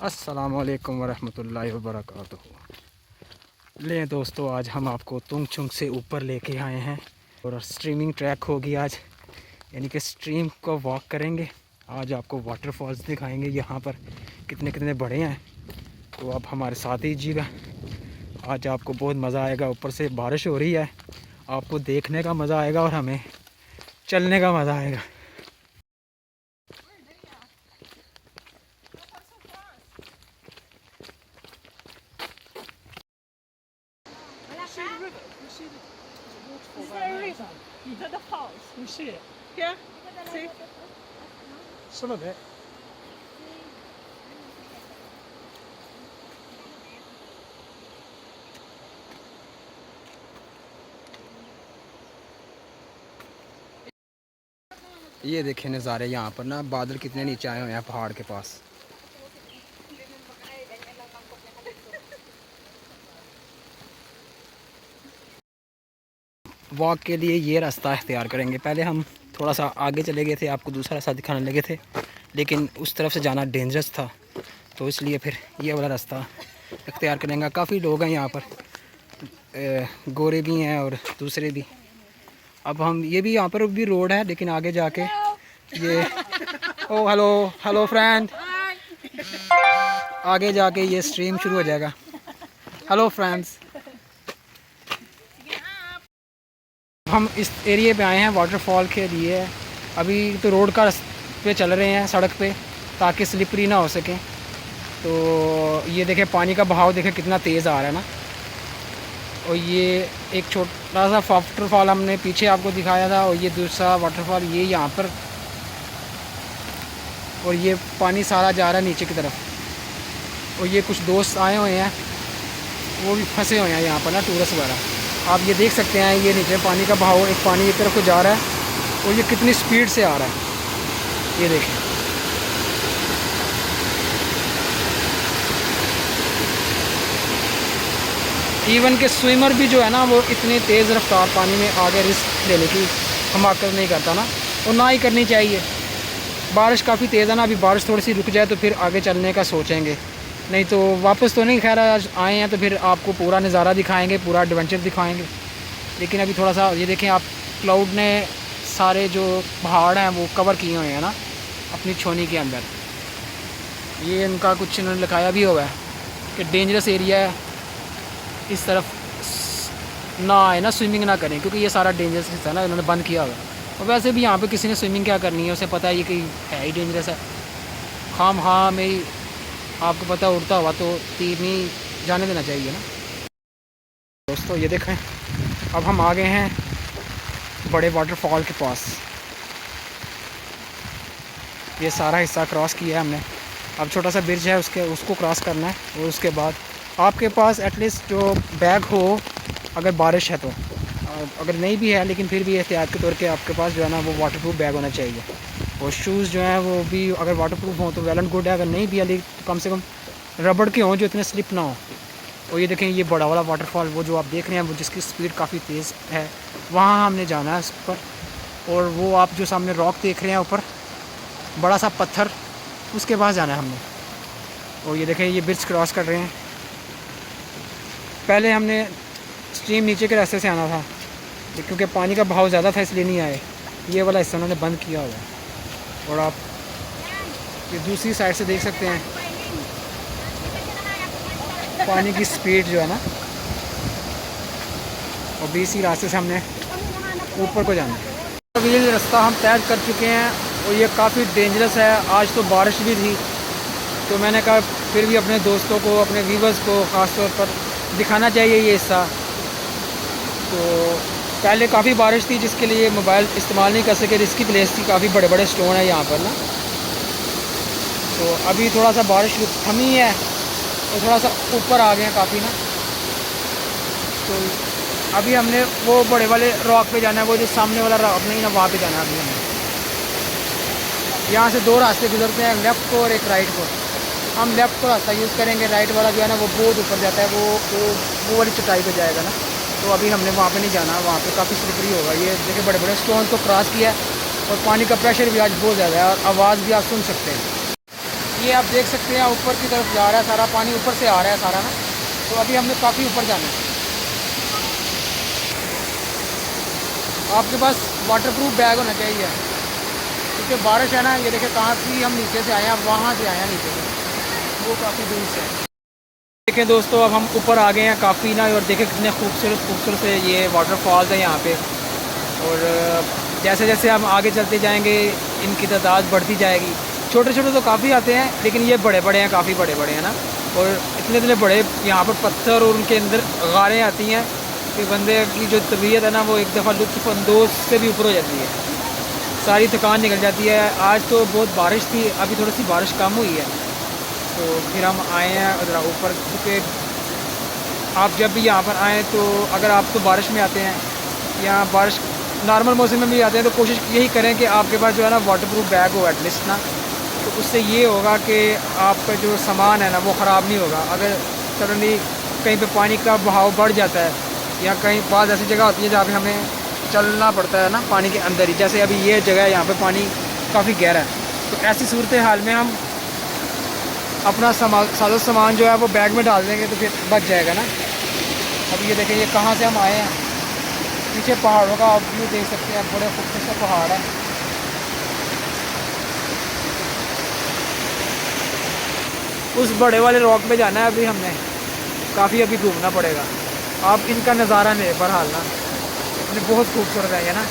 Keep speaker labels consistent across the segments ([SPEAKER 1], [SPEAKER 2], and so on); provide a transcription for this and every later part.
[SPEAKER 1] अस्सलामुअलैकुम वरहमतुल्लाहि वबरकातुहू। ले दोस्तों, आज हम आपको तुंग चुंग से ऊपर लेके आए हैं और स्ट्रीमिंग ट्रैक होगी आज, यानी कि स्ट्रीम को वॉक करेंगे। आज आपको वाटरफॉल्स दिखाएंगे यहाँ पर कितने कितने बड़े हैं, तो आप हमारे साथ दीजिएगा। आज आपको बहुत मज़ा आएगा। ऊपर से बारिश हो रही है, आपको देखने का मज़ा आएगा और हमें चलने का मज़ा आएगा।
[SPEAKER 2] Is there a river? Is that the falls?
[SPEAKER 3] You see it?
[SPEAKER 2] Yeah. See?
[SPEAKER 3] Some of it.
[SPEAKER 1] ये देखें नज़ारे यहाँ पर ना, बादल कितने नीचे आए हुए हैं पहाड़ के पास। वॉक के लिए ये रास्ता इख्तियार करेंगे। पहले हम थोड़ा सा आगे चले गए थे, आपको दूसरा रास्ता दिखाने लगे थे, लेकिन उस तरफ से जाना डेंजरस था, तो इसलिए फिर ये वाला रास्ता इख्तियार करेंगे। काफ़ी लोग हैं यहाँ पर, गोरे भी हैं और दूसरे भी। अब हम ये भी यहाँ पर भी रोड है, लेकिन आगे जाके ये ओ हेलो हेलो फ्रेंड, आगे जाके ये स्ट्रीम शुरू हो जाएगा। हेलो फ्रेंड्स, हम इस एरिया पे आए हैं वाटरफॉल के लिए। अभी तो रोड का पे चल रहे हैं, सड़क पे, ताकि स्लिपरी ना हो सके। तो ये देखें पानी का बहाव देखें कितना तेज़ आ रहा है ना। और ये एक छोटा सा वाटरफॉल हमने पीछे आपको दिखाया था, और ये दूसरा वाटरफॉल ये यहाँ पर, और ये पानी सारा जा रहा है नीचे की तरफ। और ये कुछ दोस्त आए हुए हैं, वो भी फंसे हुए हैं यहाँ पर ना, टूरिस्ट वगैरह। आप ये देख सकते हैं, ये नीचे पानी का बहाव, एक पानी एक तरफ को जा रहा है और ये कितनी स्पीड से आ रहा है, ये देखें। इवन के स्विमर भी जो है ना, वो इतनी तेज़ रफ्तार पानी में आगे रिस्क लेने की हमाकत नहीं करता ना, और ना ही करनी चाहिए। बारिश काफ़ी तेज़ है ना, अभी बारिश थोड़ी सी रुक जाए तो फिर आगे चलने का सोचेंगे, नहीं तो वापस तो नहीं। खैर आज आए हैं तो फिर आपको पूरा नज़ारा दिखाएंगे, पूरा एडवेंचर दिखाएंगे। लेकिन अभी थोड़ा सा ये देखें आप, क्लाउड ने सारे जो पहाड़ हैं वो कवर किए हुए हैं ना अपनी छोनी के अंदर। ये इनका कुछ इन्होंने लिखाया भी हुआ है कि डेंजरस एरिया है, इस तरफ ना आए ना, स्विमिंग ना करें, क्योंकि ये सारा डेंजरस है ना, इन्होंने बंद किया हुआ है। और वैसे भी यहाँ पे किसी ने स्विमिंग क्या करनी है, उसे पता है ये कि है ही डेंजरस है। हाँ मेरी आपको पता है, उड़ता हुआ तो तीर नहीं जाने देना चाहिए ना दोस्तों। ये देखें, अब हम आ गए हैं बड़े वाटरफॉल के पास। ये सारा हिस्सा क्रॉस किया है हमने। अब छोटा सा ब्रिज है, उसको क्रॉस करना है। और उसके बाद आपके पास एटलीस्ट जो बैग हो, अगर बारिश है तो, अगर नहीं भी है लेकिन फिर भी एहतियात के तौर पे आपके पास जो है ना वो वाटरप्रूफ बैग होना चाहिए। और शूज़ जो हैं वो भी अगर वाटरप्रूफ हो तो वेल एंड गुड है, अगर नहीं भी है लेकिन तो कम से कम रबड़ के हों जो इतने स्लिप ना हो। और ये देखें, ये बड़ा वाला वाटरफॉल वो जो आप देख रहे हैं, वो जिसकी स्पीड काफ़ी तेज़ है, वहाँ हमने जाना है उस पर। और वो आप जो सामने रॉक देख रहे हैं ऊपर, बड़ा सा पत्थर, उसके पास जाना है हमने। और ये देखें, ये ब्रिज क्रॉस कर रहे हैं। पहले हमने स्ट्रीम नीचे के रास्ते से आना था, क्योंकि पानी का बहाव ज़्यादा था इसलिए नहीं आए। ये वाला हिस्सा उन्होंने बंद किया हुआ है। और आप ये दूसरी साइड से देख सकते हैं पानी की स्पीड जो है ना। और बीसी रास्ते से हमने ऊपर को जाना है। अब ये रास्ता हम तय कर चुके हैं और ये काफ़ी डेंजरस है। आज तो बारिश भी थी, तो मैंने कहा फिर भी अपने दोस्तों को, अपने व्यूवर्स को ख़ास तौर पर दिखाना चाहिए ये हिस्सा। तो पहले काफ़ी बारिश थी, जिसके लिए मोबाइल इस्तेमाल नहीं कर सके, रिस्की प्लेस थी, काफ़ी बड़े बड़े स्टोन है यहाँ पर ना। तो अभी थोड़ा सा बारिश थमी है और थोड़ा सा ऊपर आ गए हैं काफ़ी ना। तो अभी हमने वो बड़े वाले रॉक पे जाना है, वो जो सामने वाला रॉक नहीं ना, वहाँ पे जाना है अभी हमें। यहाँ से दो रास्ते गुजरते हैं, लेफ़्ट को और एक राइट को। हम लेफ़्ट को रास्ता यूज़ करेंगे, राइट वाला जो है ना वो बहुत ऊपर जाता है, वो वाली चटाई पे जाएगा ना। तो अभी हमने वहाँ पे नहीं जाना, वहाँ पे काफ़ी स्लिपरी होगा। ये देखिए बड़े बड़े स्टोन को क्रॉस किया है और पानी का प्रेशर भी आज बहुत ज़्यादा है और आवाज़ भी आप सुन सकते हैं। ये आप देख सकते हैं ऊपर की तरफ जा रहा है सारा पानी, ऊपर से आ रहा है सारा ना। तो अभी हमने काफ़ी ऊपर जाना है। आपके पास वाटरप्रूफ बैग होना चाहिए, क्योंकि बारिश है ना। ये देखें कहाँ से हम नीचे से आए हैं, वहाँ से आए हैं नीचे से, वो काफ़ी दूर से। देखें दोस्तों अब हम ऊपर आ गए हैं काफ़ी ना, और देखें कितने खूबसूरत खूबसूरत से ये वाटरफॉल्स है यहाँ पे। और जैसे जैसे हम आगे चलते जाएंगे इनकी तादाद बढ़ती जाएगी। छोटे छोटे तो काफ़ी आते हैं, लेकिन ये बड़े बड़े हैं, काफ़ी बड़े बड़े हैं ना। और इतने इतने बड़े यहाँ पर पत्थर और उनके अंदर गारें आती हैं कि बंदे की जो तबीयत है ना वो एक दफ़ा लुत्फ़अंदोज़ से भी ऊपर हो जाती है, सारी थकान निकल जाती है। आज तो बहुत बारिश थी, अभी थोड़ी सी बारिश कम हुई है, तो फिर हम आए हैं उधर ऊपर। क्योंकि आप जब भी यहाँ पर आएँ तो अगर आप तो बारिश में आते हैं या बारिश नॉर्मल मौसम में भी आते हैं, तो कोशिश यही करें कि आपके पास जो है ना वाटरप्रूफ बैग हो एटलीस्ट ना। तो उससे ये होगा कि आपका जो सामान है ना वो ख़राब नहीं होगा। अगर सडनली कहीं पे पानी का बहाव बढ़ जाता है या कहीं पास ऐसी जगह होती है जहाँ पे हमें चलना पड़ता है ना पानी के अंदर ही, जैसे अभी ये जगह है यहाँ पे पानी काफ़ी गहरा है, तो ऐसी सूरत हाल में हम अपना साजो सामान जो है वो बैग में डाल देंगे तो फिर बच जाएगा ना। अब ये देखें ये कहाँ से हम आए हैं, पीछे पहाड़ों का आप व्यू देख सकते हैं, बड़े खूबसूरत से पहाड़ है। उस बड़े वाले रॉक पे जाना है अभी हमने, काफ़ी अभी घूमना पड़ेगा। आप इनका नज़ारा नहीं बहरहाल ना, इतने बहुत खूबसूरत है ये ना।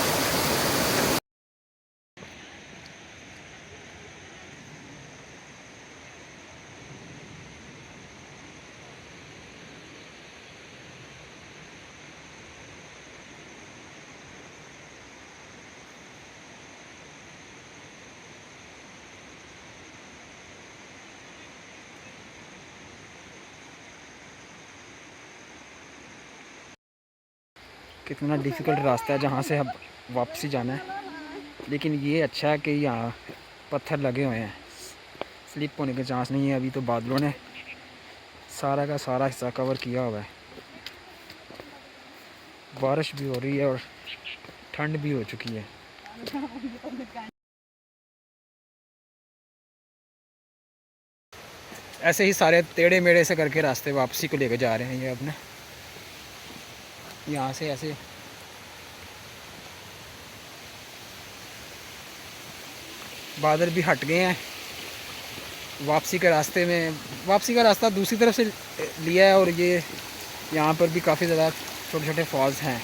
[SPEAKER 1] कितना डिफ़िकल्ट रास्ता है जहाँ से अब वापसी जाना है, लेकिन ये अच्छा है कि यहाँ पत्थर लगे हुए हैं, स्लिप होने के चांस नहीं है। अभी तो बादलों ने सारा का सारा हिस्सा कवर किया हुआ है, बारिश भी हो रही है और ठंड भी हो चुकी है। ऐसे ही सारे टेढ़े मेढ़े से करके रास्ते वापसी को लेकर जा रहे हैं ये अपने यहाँ से। ऐसे बादल भी हट गए हैं, वापसी के रास्ते में, वापसी का रास्ता दूसरी तरफ से लिया है। और ये यहाँ पर भी काफ़ी ज़्यादा छोटे छोटे फॉल्स हैं।